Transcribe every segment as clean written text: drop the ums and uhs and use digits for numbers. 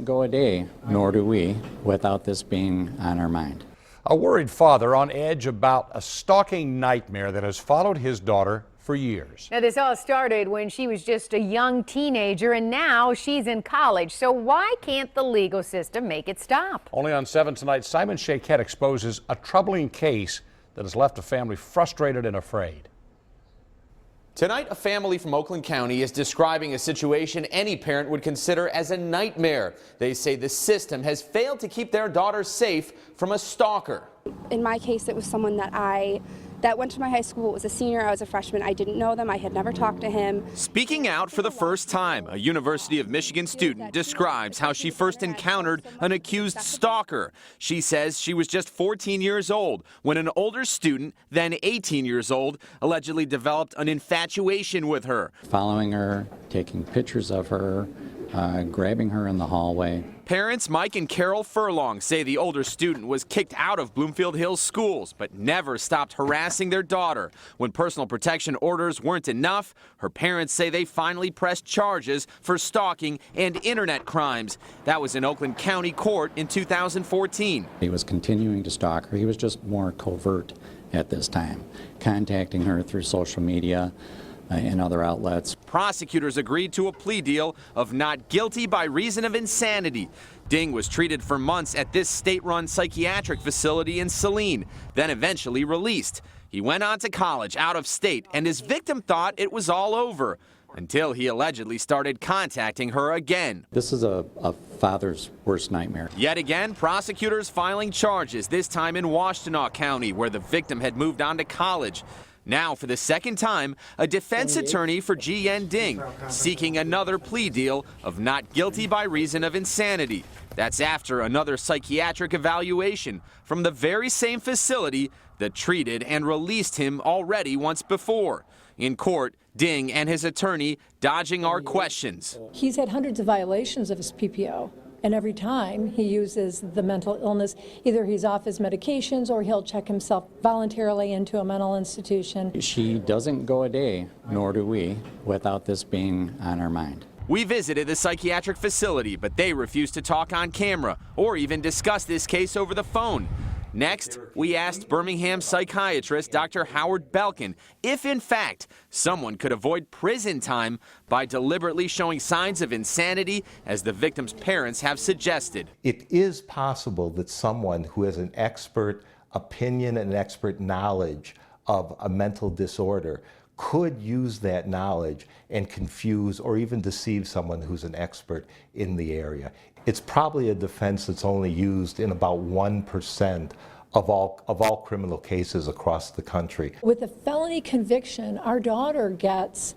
doesn't go a day, nor do we, without this being on our mind. A worried father on edge about a stalking nightmare that has followed his daughter for years. Now, this all started when she was just a young teenager, and now she's in college. So why can't the legal system make it stop? Only on 7 tonight, Simon Shaquette exposes a troubling case that has left a family frustrated and afraid. Tonight, a family from Oakland County is describing a situation any parent would consider as a nightmare. They say the system has failed to keep their daughter safe from a stalker. In my case, it was someone that went to my high school, was a senior, I was a freshman. I didn't know them, I had never talked to him. Speaking out for the first time, a University of Michigan student describes how she first encountered an accused stalker. She says she was just 14 years old when an older student, then 18 years old, allegedly developed an infatuation with her. Following her, taking pictures of her, grabbing her in the hallway. Parents Mike and Carol Furlong say the older student was kicked out of Bloomfield Hills schools, but never stopped harassing their daughter. When personal protection orders weren't enough, her parents say they finally pressed charges for stalking and internet crimes. That was in Oakland County Court in 2014. He was continuing to stalk her. He was just more covert at this time, contacting her through social media and other outlets. Prosecutors agreed to a plea deal of not guilty by reason of insanity. Ding was treated for months at this state-run psychiatric facility in Saline, then eventually released. He went on to college out of state, and his victim thought it was all over until he allegedly started contacting her again. This is a father's worst nightmare. Yet again, prosecutors filing charges, this time in Washtenaw County, where the victim had moved on to college. Now, for the second time, a defense attorney for G.N. Ding seeking another plea deal of not guilty by reason of insanity. That's after another psychiatric evaluation from the very same facility that treated and released him already once before. In court, Ding and his attorney dodging our questions. He's had hundreds of violations of his PPO. And every time he uses the mental illness, either he's off his medications or he'll check himself voluntarily into a mental institution. She doesn't go a day, nor do we, without this being on our mind. We visited the psychiatric facility, but they refused to talk on camera or even discuss this case over the phone. Next, we asked Birmingham psychiatrist Dr. Howard Belkin if, in fact, someone could avoid prison time by deliberately showing signs of insanity, as the victim's parents have suggested. It is possible that someone who has an expert opinion and expert knowledge of a mental disorder could use that knowledge and confuse or even deceive someone who's an expert in the area. It's probably a defense that's only used in about 1% of all criminal cases across the country. With a felony conviction, our daughter gets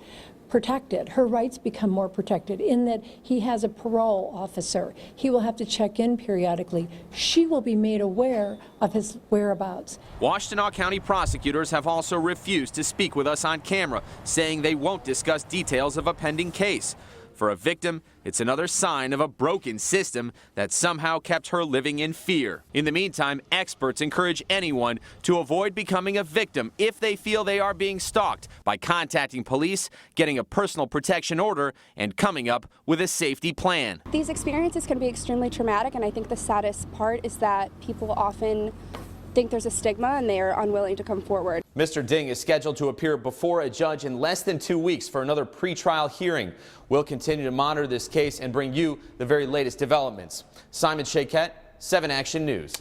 protected. Her rights become more protected in that he has a parole officer. He will have to check in periodically. She will be made aware of his whereabouts. Washtenaw County prosecutors have also refused to speak with us on camera, saying they won't discuss details of a pending case. For a victim, it's another sign of a broken system that somehow kept her living in fear. In the meantime, experts encourage anyone to avoid becoming a victim if they feel they are being stalked by contacting police, getting a personal protection order, and coming up with a safety plan. These experiences can be extremely traumatic, and I think the saddest part is that people often think there's a stigma and they are unwilling to come forward. Mr. Ding is scheduled to appear before a judge in less than 2 weeks for another pretrial hearing. We'll continue to monitor this case and bring you the very latest developments. Simon Shaquette, 7 Action News.